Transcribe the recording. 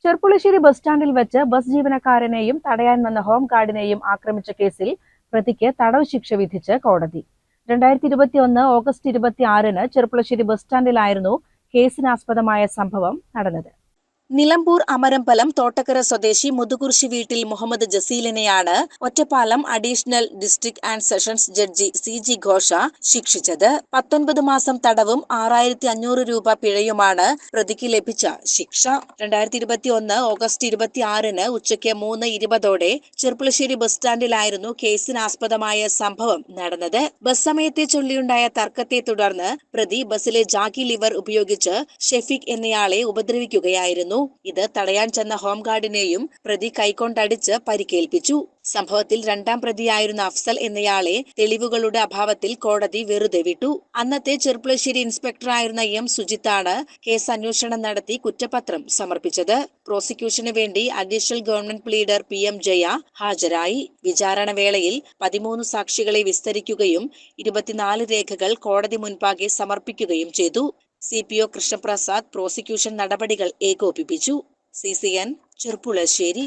Cherpulassery bus സ്റ്റാൻഡിൽ വെച്ച് bus ജീവനക്കാരനെയും തടയാൻ വന്ന ഹോം ഗാർഡിനെയും ആക്രമിച്ച കേസിൽ പ്രതിക്ക് തടവ് ശിക്ഷ വിധിച്ച് കോടതി. 2021 ഓഗസ്റ്റ് 26-ന് ചെർപ്പുളശ്ശേരി ബസ് സ്റ്റാൻഡിലായിരുന്നു കേസിനാസ്പദമായ സംഭവം നടന്നത്. നിലമ്പൂർ അമരമ്പലം തോട്ടക്കര സ്വദേശി മുതുകുർശി വീട്ടിൽ മുഹമ്മദ് ജസീലിനെയാണ് Ottapalam additional district and sessions judge CG Ghosha ശിക്ഷിച്ചത്. 19 മാസം തടവും 6500 രൂപ പിഴയുമാണ് പ്രതിക്ക് ലഭിച്ച ശിക്ഷ. 2021 ഓഗസ്റ്റ് 26-ന് ഉച്ചയ്ക്ക് 3:20ഓടെ ചെർപ്പുളശ്ശേരി ബസ് സ്റ്റാൻഡിലായിരുന്നു കേസിനാസ്പദമായ സംഭവം നടന്നത്. ബസ് സമയത്തെ ചൊല്ലിയുണ്ടായ തർക്കത്തെ തുടർന്ന് പ്രതി ബസ്സിലെ ജാക്കി ലിവർ ഉപയോഗിച്ച് ഷെഫീഖ് എന്നയാളെ ഉപദ്രവിക്കുകയായിരുന്നു. ഇത് തടയാൻ ചെന്ന ഹോംഗാർഡിനെയും പ്രതി കൈകൊണ്ടടിച്ച് പരിക്കേൽപ്പിച്ചു. സംഭവത്തിൽ രണ്ടാം പ്രതിയായിരുന്ന അഫ്സൽ എന്നയാളെ തെളിവുകളുടെ അഭാവത്തിൽ കോടതി വെറുതെ വിട്ടു. അന്നത്തെ ചെർപ്പുളശ്ശേരി ഇൻസ്പെക്ടറായിരുന്ന M. സുജിത്താണ് കേസ് അന്വേഷണം നടത്തി കുറ്റപത്രം സമർപ്പിച്ചത്. പ്രോസിക്യൂഷന് വേണ്ടി additional government pleader PM Jaya ഹാജരായി. വിചാരണ വേളയിൽ 13 സാക്ഷികളെ വിസ്തരിക്കുകയും 24 രേഖകൾ കോടതി മുൻപാകെ സമർപ്പിക്കുകയും ചെയ്തു. CPO കൃഷ്ണപ്രസാദ് പ്രോസിക്യൂഷൻ നടപടികൾ ഏകോപിപ്പിച്ചു. CCN ചെർപ്പുളശ്ശേരി.